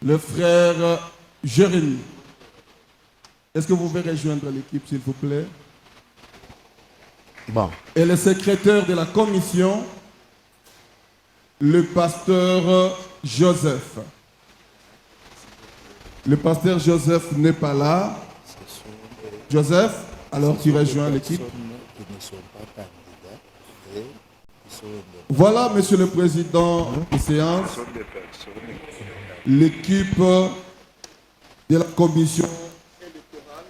le frère Jérémy. Est-ce que vous pouvez rejoindre l'équipe, s'il vous plaît? Bon. Et le secrétaire de la commission, le pasteur Joseph. Le pasteur Joseph n'est pas là. Joseph, alors tu rejoins l'équipe. Voilà, monsieur le président de séance, l'équipe de la commission électorale.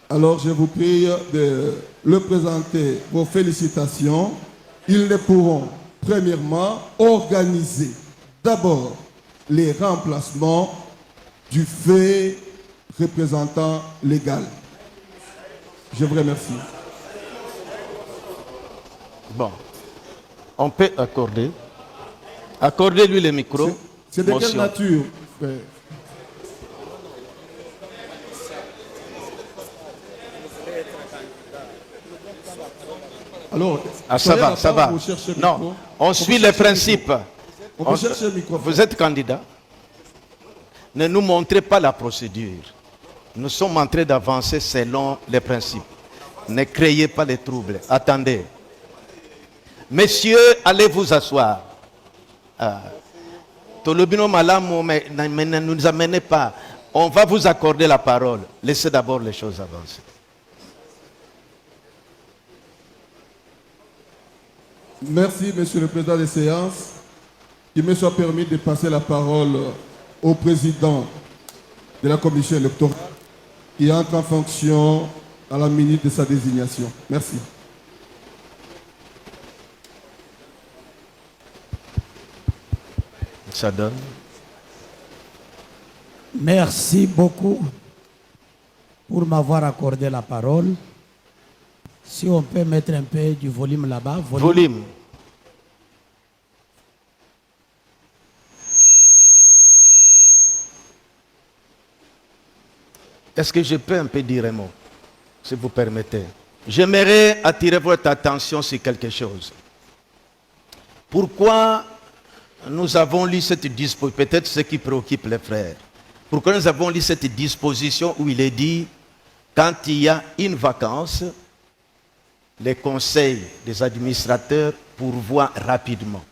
Alors, je vous prie de leur présenter vos félicitations. Ils ne pourront, premièrement, organiser d'abord les remplacements du fait représentant légal. Je vous remercie. Bon, on peut accorder. Accordez-lui le micro. C'est de quelle nature, frère? Alors, ça va, ça va. Non, on suit les principes. Vous êtes candidat. Ne nous montrez pas la procédure. Nous sommes en train d'avancer selon les principes. Ne créez pas les troubles. Attendez. Messieurs, allez vous asseoir. Tolobino Malamo, mais ne nous amenez pas. On va vous accorder la parole. Laissez d'abord les choses avancer. Merci, monsieur le président des séances. Qu'il me soit permis de passer la parole au président de la commission électorale qui entre en fonction à la minute de sa désignation. Merci. Ça donne. Merci beaucoup pour m'avoir accordé la parole. Si on peut mettre un peu du volume là-bas. Volume. Est-ce que je peux un peu dire un mot, si vous permettez? J'aimerais attirer votre attention sur quelque chose. Pourquoi nous avons lu cette disposition, peut-être ce qui préoccupe les frères. Pourquoi nous avons lu cette disposition où il est dit, quand il y a une vacance, les conseils des administrateurs pourvoient rapidement.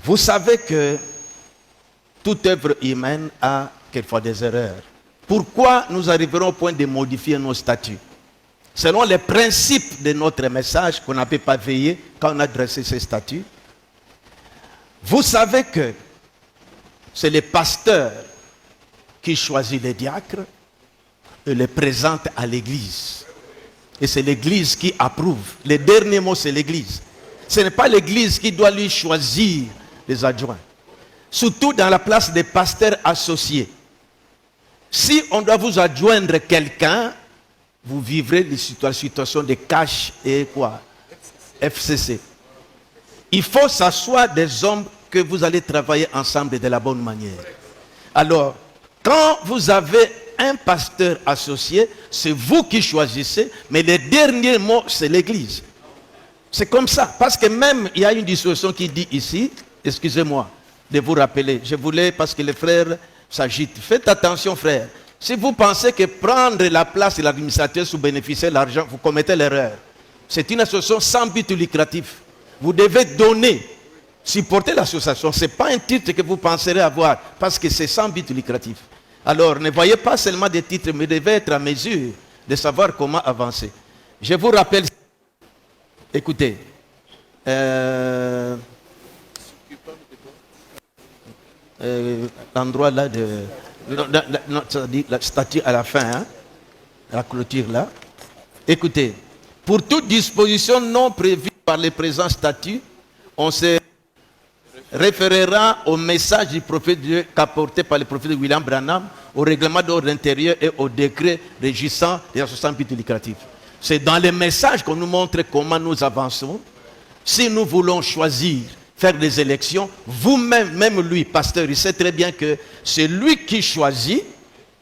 Vous savez que toute œuvre humaine a quelquefois des erreurs. Pourquoi nous arriverons au point de modifier nos statuts? Selon les principes de notre message qu'on n'a pas veillé quand on a dressé ces statuts. Vous savez que c'est le pasteur qui choisit les diacres et les présente à l'église. Et c'est l'église qui approuve. Le dernier mot, c'est l'église. Ce n'est pas l'église qui doit lui choisir les adjoints. Surtout dans la place des pasteurs associés. Si on doit vous adjoindre quelqu'un, vous vivrez la situation de cash et quoi? FCC. Il faut s'asseoir des hommes que vous allez travailler ensemble de la bonne manière. Alors, quand vous avez un pasteur associé, c'est vous qui choisissez, mais le dernier mot, c'est l'église. C'est comme ça, parce que même, il y a une disposition qui dit ici, excusez-moi de vous rappeler, je voulais, parce que les frères s'agitent. Faites attention, frères. Si vous pensez que prendre la place de l'administrateur sous bénéficier de l'argent, vous commettez l'erreur. C'est une association sans but lucratif. Vous devez donner, supporter l'association. Ce n'est pas un titre que vous penserez avoir, parce que c'est sans but lucratif. Alors, ne voyez pas seulement des titres, mais devez être à mesure de savoir comment avancer. Je vous rappelle, écoutez, l'endroit là de la statue à la fin, hein, la clôture là. Écoutez, pour toute disposition non prévue par les présents statuts, on se référera au message du prophète Dieu qu'apporté par le prophète William Branham, au règlement d'ordre intérieur et au décret régissant les associations but lucratif. C'est dans les messages qu'on nous montre comment nous avançons. Si nous voulons choisir, faire des élections, vous-même, même lui, pasteur, il sait très bien que c'est lui qui choisit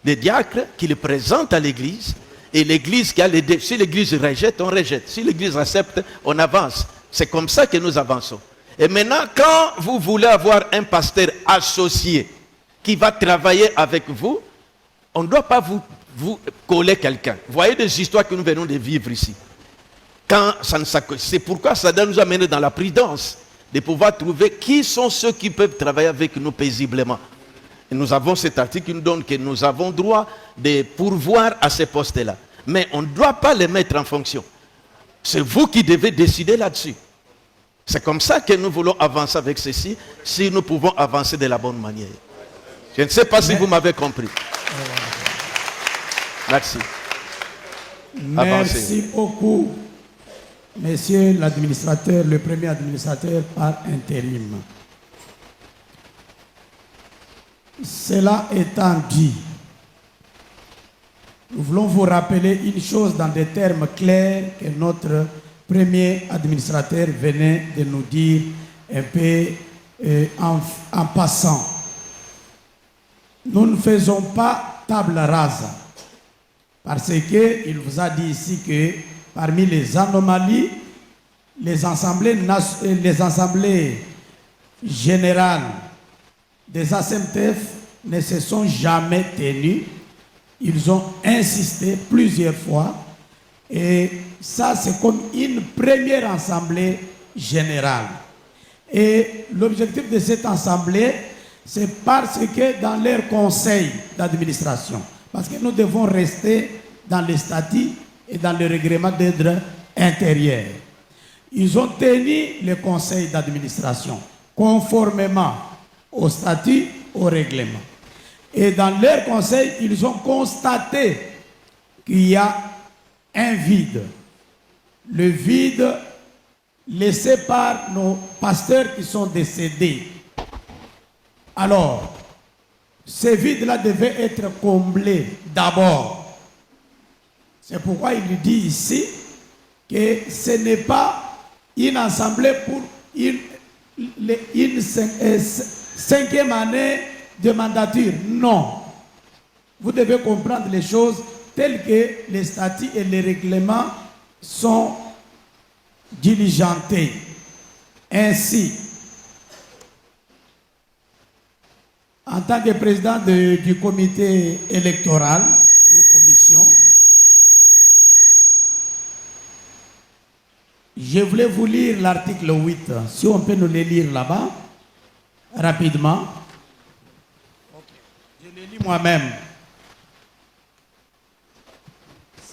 les diacres, qui les présente à l'église, et l'église qui a les si l'église rejette, on rejette. Si l'église accepte, on avance. C'est comme ça que nous avançons. Et maintenant, quand vous voulez avoir un pasteur associé qui va travailler avec vous, on ne doit pas vous coller quelqu'un. Vous voyez des histoires que nous venons de vivre ici. C'est pourquoi ça doit nous amener dans la prudence de pouvoir trouver qui sont ceux qui peuvent travailler avec nous paisiblement. Et nous avons cet article qui nous donne que nous avons droit de pourvoir à ces postes-là. Mais on ne doit pas les mettre en fonction. C'est vous qui devez décider là-dessus. C'est comme ça que nous voulons avancer avec ceci, si nous pouvons avancer de la bonne manière. Je ne sais pas si vous m'avez compris. Merci. Merci beaucoup, monsieur l'administrateur, le premier administrateur par intérim. Cela étant dit, nous voulons vous rappeler une chose dans des termes clairs que notre premier administrateur venait de nous dire un peu en passant. Nous ne faisons pas table rase parce qu'il vous a dit ici que parmi les anomalies, les assemblées générales des ASEMTEF ne se sont jamais tenues. Ils ont insisté plusieurs fois et ça c'est comme une première assemblée générale. Et l'objectif de cette assemblée, c'est parce que dans leur conseil d'administration, parce que nous devons rester dans les statuts et dans le règlement d'ordre intérieur. Ils ont tenu le conseil d'administration conformément au statut, au règlement. Et dans leur conseil, ils ont constaté qu'il y a un vide. Le vide laissé par nos pasteurs qui sont décédés. Alors, ce vide-là devait être comblé d'abord. C'est pourquoi il dit ici que ce n'est pas une assemblée pour une cinquième année de mandature. Non. Vous devez comprendre les choses telles que les statuts et les règlements sont diligentés. Ainsi, en tant que président du comité électoral ou commission, je voulais vous lire l'article 8. Si on peut nous le lire là-bas, rapidement. Je le lis moi-même.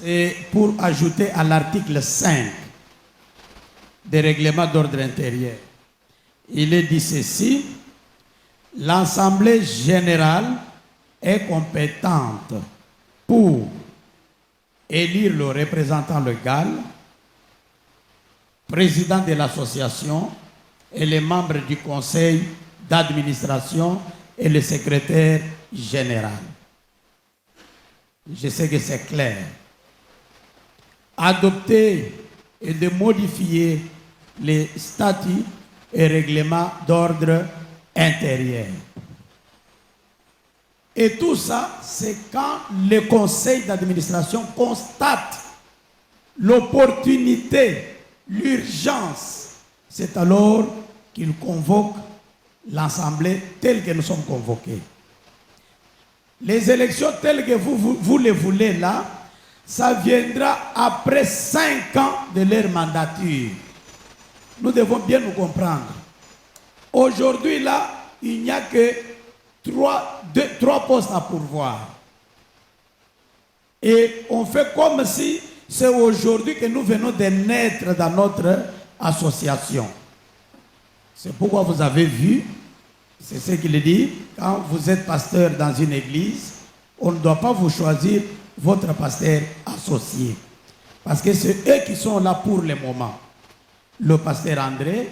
C'est pour ajouter à l'article 5 des règlements d'ordre intérieur. Il est dit ceci: l'Assemblée générale est compétente pour élire le représentant légal, président de l'association et les membres du conseil d'administration et le secrétaire général. Je sais que c'est clair. Adopter et de modifier les statuts et règlements d'ordre intérieur. Et tout ça, c'est quand le conseil d'administration constate l'opportunité, l'urgence. C'est alors qu'il convoque l'Assemblée telle que nous sommes convoqués. Les élections telles que vous les voulez là, ça viendra après 5 ans de leur mandature. Nous devons bien nous comprendre. Aujourd'hui là, il n'y a que 3 postes à pourvoir. Et on fait comme si c'est aujourd'hui que nous venons de naître dans notre association. C'est pourquoi vous avez vu, c'est ce qu'il dit, quand vous êtes pasteur dans une église, on ne doit pas vous choisir votre pasteur associé. Parce que c'est eux qui sont là pour le moment. Le pasteur André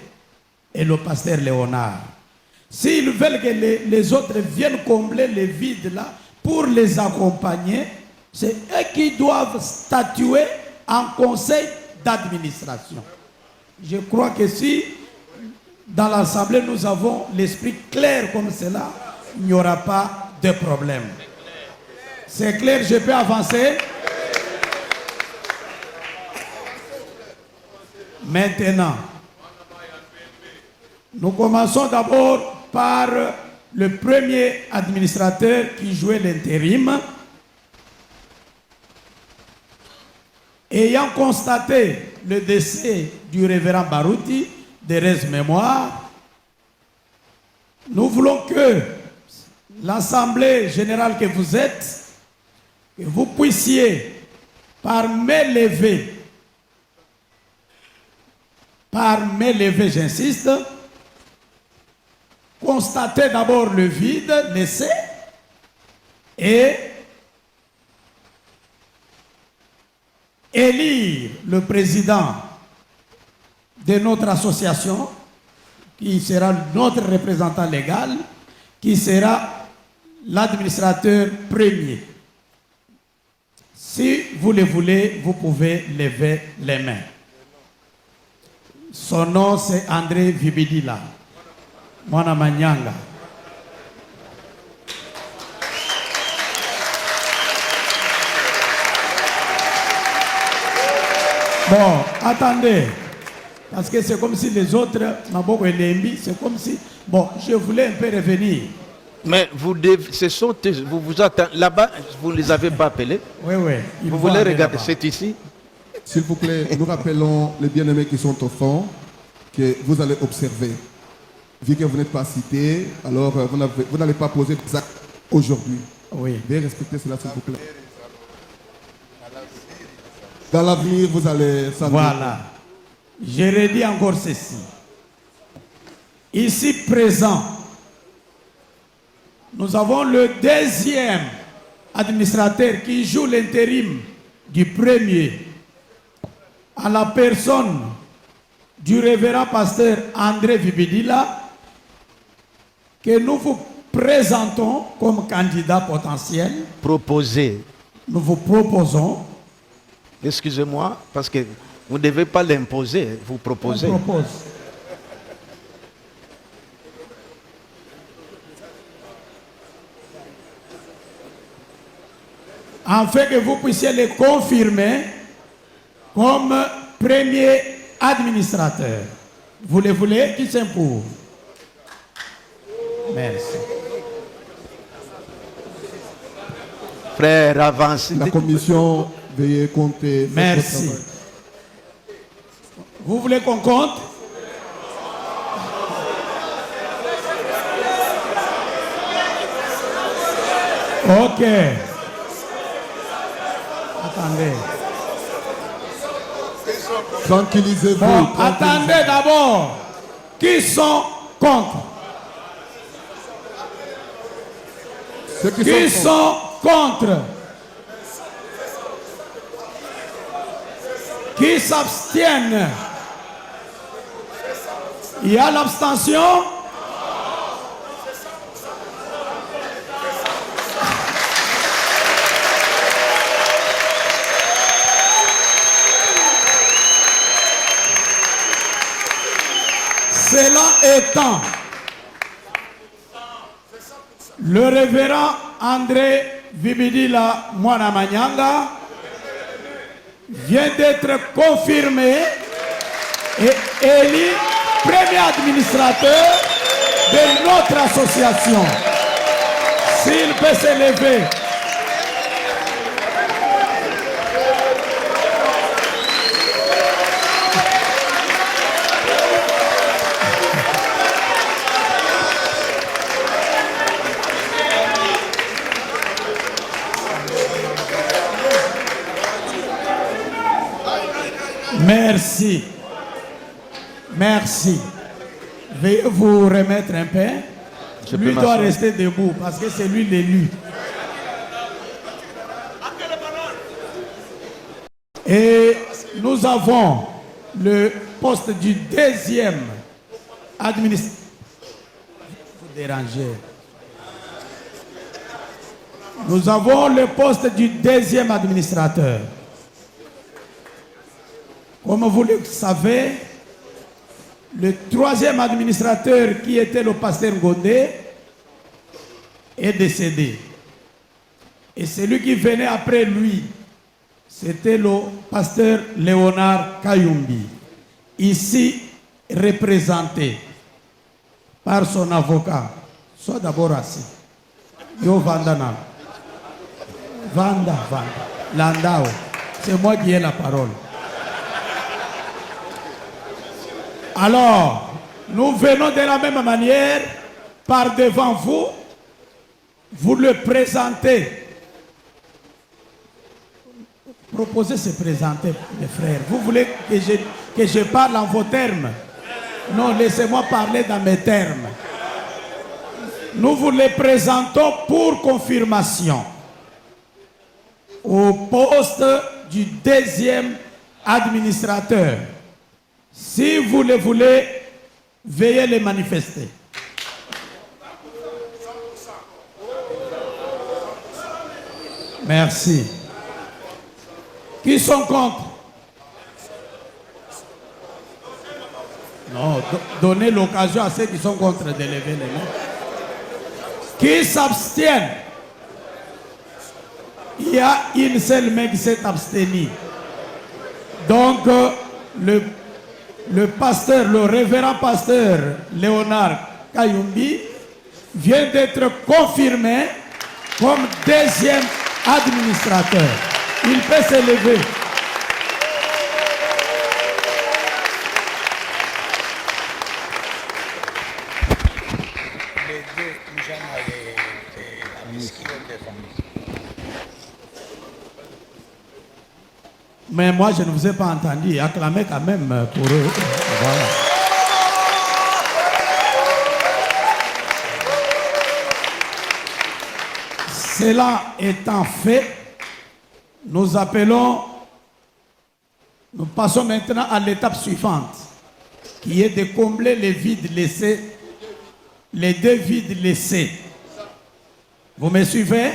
et le pasteur Léonard. S'ils veulent que les autres viennent combler les vides là, pour les accompagner, c'est eux qui doivent statuer en conseil d'administration. Je crois que si dans l'Assemblée nous avons l'esprit clair comme cela, il n'y aura pas de problème. C'est clair, je peux avancer? Maintenant, Nous commençons d'abord par le premier administrateur qui jouait l'intérim. Ayant constaté le décès du révérend Barouti, d'heureuse mémoire, nous voulons que l'Assemblée générale que vous êtes, que vous puissiez, par main levée, j'insiste, constater d'abord le vide laissé et élire le président de notre association, qui sera notre représentant légal, qui sera l'administrateur premier. Si vous le voulez, vous pouvez lever les mains. Son nom, c'est André Vibidila, Mwana Manyanga. Bon, attendez, parce que c'est comme si les autres, c'est comme si, bon, je voulais un peu revenir. Mais vous vous attendez, là-bas, vous ne les avez pas appelés? Oui, oui. Vous voulez regarder, c'est ici? S'il vous plaît, nous rappelons les bien-aimés qui sont au fond, que vous allez observer. Vu que vous n'êtes pas cité, alors vous n'allez pas poser des actes aujourd'hui. Oui. Veuillez respecter cela, s'il vous plaît. Dans l'avenir, vous allez savoir. Voilà. Je redis encore ceci. Ici présent, nous avons le deuxième administrateur qui joue l'intérim du premier, à la personne du révérend pasteur André Vibidila, que nous vous présentons comme candidat potentiel. Proposé. Nous vous proposons. Excusez-moi, parce que vous ne devez pas l'imposer, vous proposez. On propose. Afin que vous puissiez le confirmer comme premier administrateur. Vous le voulez? Qui s'impose? Merci. Frère, avancez. La commission, veuillez compter. Merci. Vous voulez qu'on compte? Ok. Attendez. Tranquillisez-vous. Bon, attendez d'abord. Qui sont contre? Ceux Qui sont contre? Qui s'abstiennent? Il y a l'abstention? Cela étant, le révérend André Vibidila Mwana Manyanga vient d'être confirmé et élu premier administrateur de notre association. S'il peut se lever. Merci. Merci. Veuillez vous remettre un peu. Lui doit rester debout parce que c'est lui l'élu. Et nous avons le poste du deuxième administrateur. Vous dérangez. Nous avons le poste du deuxième administrateur. Comme vous le savez, le troisième administrateur qui était le pasteur Gondé est décédé. Et celui qui venait après lui, c'était le pasteur Léonard Kayumbi, ici représenté. par son avocat. Sois d'abord assis. Yo Vandana. Vanda. Landao. C'est moi qui ai la parole. Alors, nous venons de la même manière, par devant vous, vous le présentez. Proposez de se présenter, mes frères. Vous voulez que je parle en vos termes? Non, laissez-moi parler dans mes termes. Nous vous les présentons pour confirmation au poste du deuxième administrateur. Si vous le voulez, veuillez le manifester. Merci. Qui sont contre? Non, donnez l'occasion à ceux qui sont contre de lever les mains. Qui s'abstiennent? Il y a une seule main qui s'est abstenue. Donc, le pasteur, le révérend pasteur Léonard Kayumbi vient d'être confirmé comme deuxième administrateur. Il peut se lever. Mais moi, je ne vous ai pas entendu. Acclamez quand même pour eux. Voilà. Cela étant fait, nous passons maintenant à l'étape suivante, qui est de combler les vides laissés, les deux vides laissés. Vous me suivez?